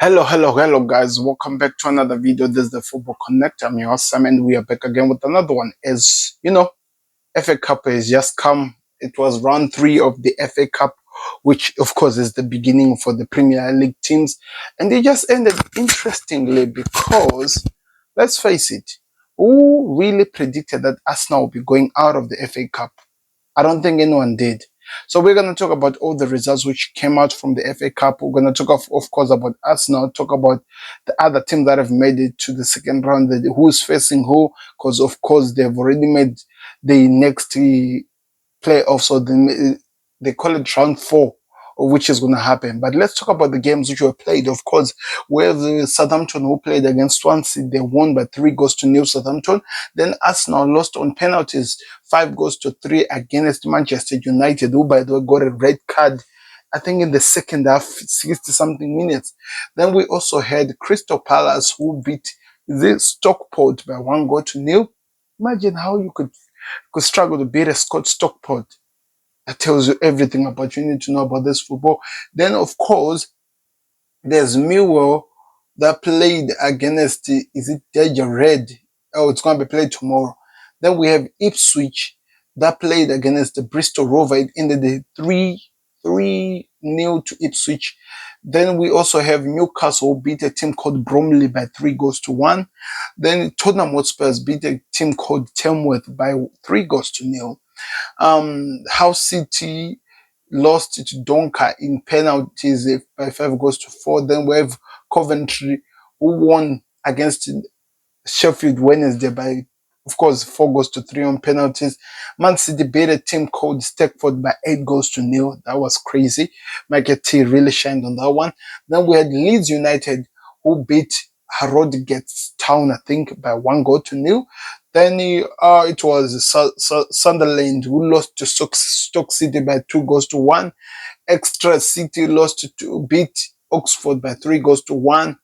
Hello, guys. Welcome back to another video. This is the Football Connect. I'm your host, Sam, and we are back again with another one. As you know, FA Cup has just come. It was round 3 of the FA Cup, which, of course, is the beginning for the Premier League teams. And they just ended interestingly because, let's face it, who really predicted that Arsenal would be going out of the FA Cup? I don't think anyone did. So we're going to talk about all the results which came out from the FA Cup. We're going to talk, of course, about Arsenal, talk about the other teams that have made it to the second round, who's facing who, because, of course, they've already made the next playoffs, so they call it round 4, which is going to happen. But let's talk about the games which were played. Of course, we have Southampton, who played against Swansea. They won by 3-0 Southampton. Then Arsenal lost on penalties 5-3 against Manchester United, who, by the way, got a red card, I think, in the second half, 60-something minutes. Then we also had Crystal Palace, who beat the Stockport by 1-0. Imagine how you could struggle to beat a Stockport. That tells you everything about you need to know about this football. Then, of course, there's Millwall that played against, is it Deja Red? Oh, it's going to be played tomorrow. Then we have Ipswich that played against the Bristol Rover. It ended 3-0 to Ipswich. Then we also have Newcastle beat a team called Bromley by 3-1. Then Tottenham Hotspur beat a team called Tamworth by 3-0. Hull City lost to Donker in penalties by 5-4. Then we have Coventry, who won against Sheffield Wednesday by, of course, 4-3 on penalties. Man City beat a team called Stakeford by 8-0. That was crazy. Michael T really shined on that one. Then we had Leeds United, who beat Harrogate Town, I think, by 1-0. Then it was Sunderland who lost to Stoke City by 2-1. Exeter City beat Oxford by 3-1.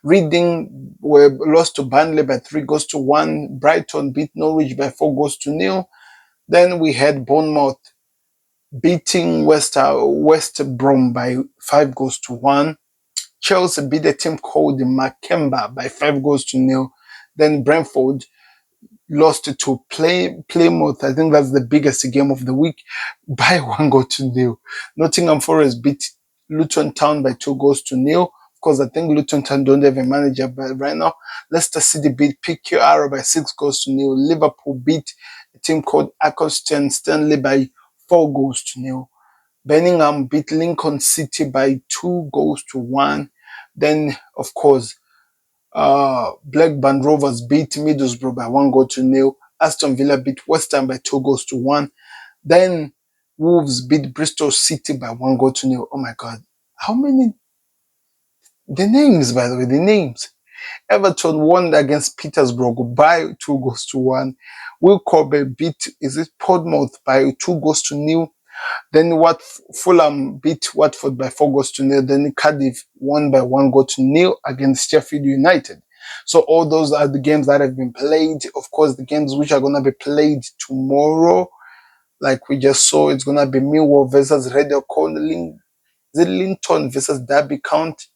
Reading lost to Burnley by 3-1. Brighton beat Norwich by 4-0. Then we had Bournemouth beating West Brom by 5-1. Chelsea beat a team called Makemba by 5-0. Then Brentford lost to Plymouth. I think that's the biggest game of the week by 1-0. Nottingham Forest beat Luton Town by 2-0. Of course, I think Luton Town don't have a manager right now. Leicester City beat PQR by 6-0. Liverpool beat a team called Accrington Stanley by 4-0. Birmingham beat Lincoln City by 2-1. Then, of course, Blackburn Rovers beat Middlesbrough by 1-0. Aston Villa beat West Ham by 2-1. Then Wolves beat Bristol City by 1-0. Oh my God. How many? The names, by the way, the names. Everton won against Petersburg by 2-1. Will Corby beat, Portsmouth by 2-0. Then Fulham beat Watford by 4-0. Then Cardiff won by 1-0 against Sheffield United. So all those are the games that have been played. Of course, the games which are going to be played tomorrow, like we just saw, it's going to be Millwall versus Radio Linton versus Derby County,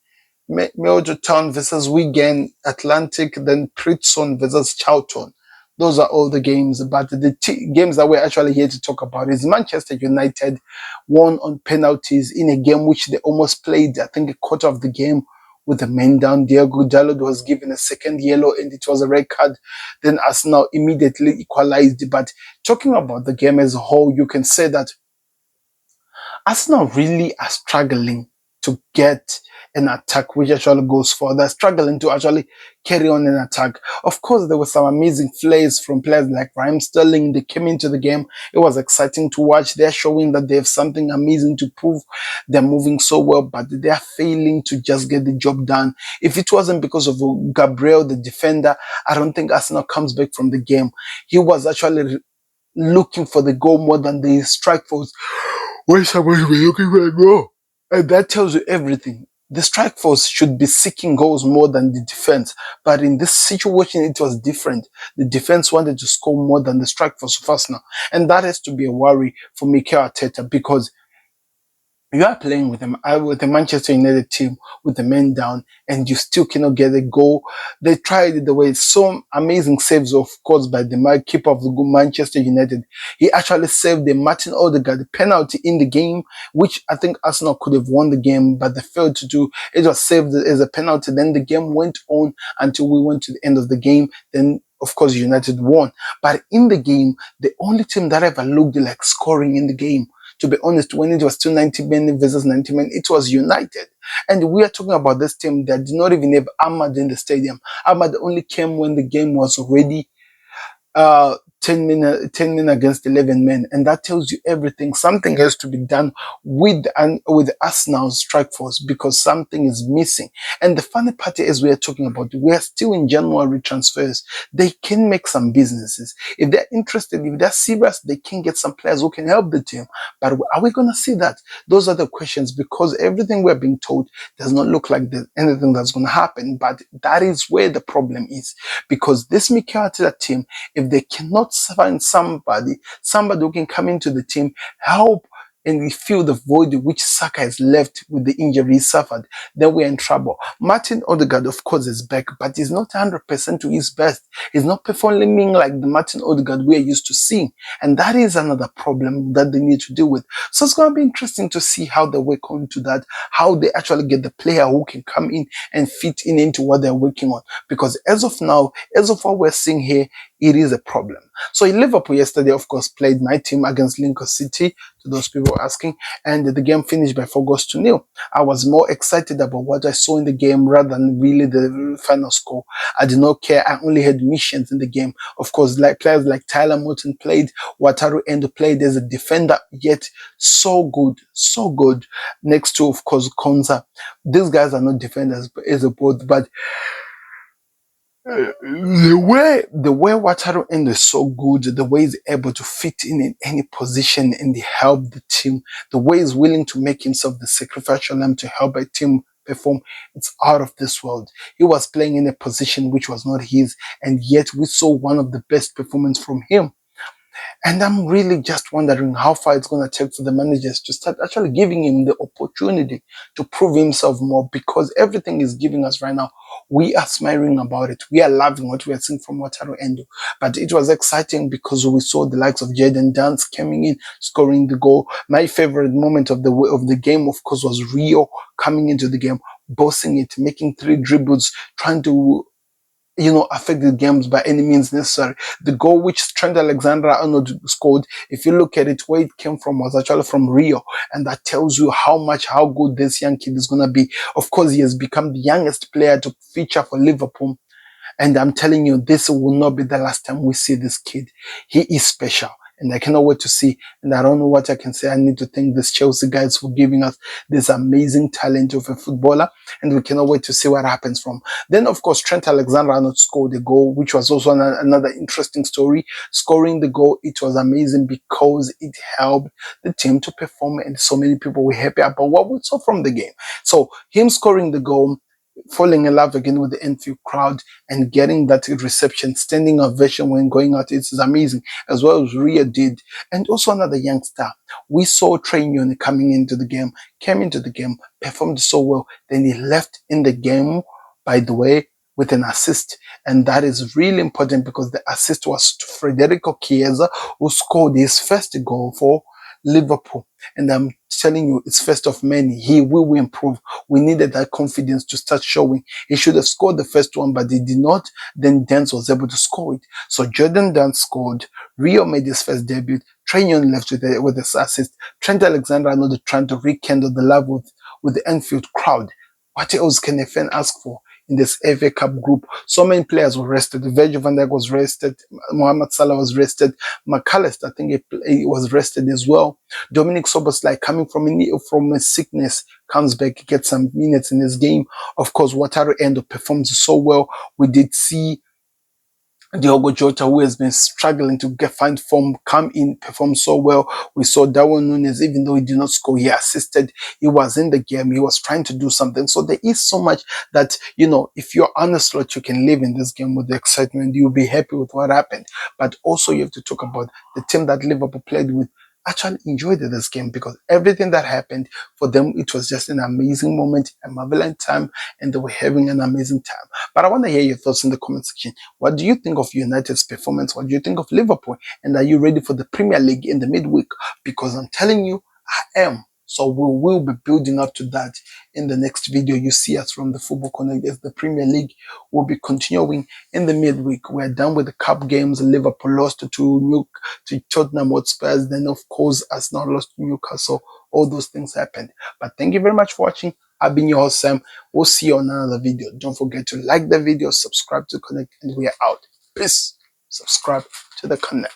Middletown versus Wigan Atlantic, then Pritson versus Charlton. Those are all the games, but the games that we're actually here to talk about is Manchester United won on penalties in a game which they almost played, I think, a quarter of the game with the men down. Diego Dalot was given a second yellow and it was a red card. Then Arsenal immediately equalized. But talking about the game as a whole, you can say that Arsenal really are struggling to get an attack which actually goes for. They're struggling to actually carry on an attack. Of course, there were some amazing plays from players like Raheem Sterling. They came into the game. It was exciting to watch. They're showing that they have something amazing to prove. They're moving so well, but they're failing to just get the job done. If it wasn't because of Gabriel, the defender, I don't think Arsenal comes back from the game. He was actually looking for the goal more than the strike force. Why somebody be looking for a goal? And that tells you everything. The strike force should be seeking goals more than the defense. But in this situation, it was different. The defense wanted to score more than the strike force of Arsenal. And that has to be a worry for Mikel Arteta, because You are playing with them with the Manchester United team with the men down, and you still cannot get a goal. They tried it the way some amazing saves, of course, by the keeper of the Manchester United. He actually saved the Martin Odegaard penalty in the game, which I think Arsenal could have won the game, but they failed to do. It was saved as a penalty. Then the game went on until we went to the end of the game. Then of course, United won. But in the game, the only team that ever looked like scoring in the game, to be honest, when it was still 90 men versus 90 men, it was United. And we are talking about this team that did not even have Ahmad in the stadium. Ahmad only came when the game was already 10 men against 11 men, and that tells you everything. Something has to be done with us now strike force, because something is missing. And the funny part is, we are talking about, we are still in January transfers. They can make some businesses if they're interested, if they're serious. They can get some players who can help the team. But are we going to see that? Those are the questions, because everything we're being told does not look like there's anything that's going to happen. But that is where the problem is, because this Mikel Arteta team, if they cannot find somebody who can come into the team, help and fill the void which Saka has left with the injury he suffered, then we're in trouble. Martin Odegaard, of course, is back, but he's not 100% to his best. He's not performing like the Martin Odegaard we're used to seeing. And that is another problem that they need to deal with. So it's going to be interesting to see how they work on to that, how they actually get the player who can come in and fit in into what they're working on. Because as of now, as of what we're seeing here, it is a problem. So in Liverpool yesterday, of course, played my team against Lincoln City, to those people asking, and the game finished by 4-0. I was more excited about what I saw in the game rather than really the final score. I did not care. I only had missions in the game. Of course, like players like Tyler Morton played, Wataru Endo played as a defender, yet so good, so good. Next to, of course, Konza. These guys are not defenders as a both, but the way Wataru Endo is so good, the way he's able to fit in any position and help the team, the way he's willing to make himself the sacrificial lamb to help a team perform, it's out of this world. He was playing in a position which was not his, and yet we saw one of the best performances from him. And I'm really just wondering how far it's going to take for the managers to start actually giving him the opportunity to prove himself more, because everything he's giving us right now, we are smiling about it. We are loving what we are seeing from Wataru Endo. But it was exciting because we saw the likes of Jadon Dance coming in, scoring the goal. My favorite moment of the game, of course, was Rio coming into the game, bossing it, making 3 dribbles, trying to affect the games by any means necessary. The goal which Trent Alexander-Arnold scored, if you look at it, where it came from was actually from Rio. And that tells you how good this young kid is going to be. Of course, he has become the youngest player to feature for Liverpool. And I'm telling you, this will not be the last time we see this kid. He is special. And I cannot wait to see. And I don't know what I can say. I need to thank these Chelsea guys for giving us this amazing talent of a footballer. And we cannot wait to see what happens from. Then, of course, Trent Alexander-Arnold scored the goal, which was also another interesting story. Scoring the goal, it was amazing because it helped the team to perform. And so many people were happy about what we saw from the game. So him scoring the goal, falling in love again with the Enfield crowd, and getting that reception, standing ovation when going out, it's amazing, as well as Ria did. And also another youngster. We saw Trey Nyon came into the game, performed so well, then he left in the game, by the way, with an assist. And that is really important, because the assist was to Federico Chiesa, who scored his first goal for Liverpool. And I'm telling you, it's first of many. He will improve. We needed that confidence to start showing. He should have scored the first one, but he did not. Then Dance was able to score it. So Jordan Dance scored. Rio made his first debut. Trey Nyon left with his assist. Trent Alexander-Arnold trying to rekindle the love with the Enfield crowd. What else can a fan ask for in this FA Cup group? So many players were rested. Virgil van Dijk was rested. Mohamed Salah was rested. McAllister, I think he was rested as well. Dominic Szoboszlai, coming from a sickness, comes back, gets some minutes in his game. Of course, Wataru Endo performs so well. We did see Diogo Jota, who has been struggling to find form, come in, perform so well. We saw Darwin Núñez, even though he did not score, he assisted. He was in the game. He was trying to do something. So there is so much that, if you're on the slot, you can live in this game with the excitement. You'll be happy with what happened. But also you have to talk about the team that Liverpool played with. actually enjoyed this game, because everything that happened for them, it was just an amazing moment, a marvelous time, and they were having an amazing time. But I want to hear your thoughts in the comment section. What do you think of United's performance? What do you think of Liverpool? And are you ready for the Premier League in the midweek? Because I'm telling you, I am. So we will be building up to that in the next video. You see us from the Football Connect as the Premier League will be continuing in the midweek. We're done with the cup games. Liverpool lost to Tottenham Hotspurs. Then, of course, Arsenal lost to Newcastle. All those things happened. But thank you very much for watching. I've been your host, Sam. We'll see you on another video. Don't forget to like the video, subscribe to Connect, and we are out. Peace. Subscribe to the Connect.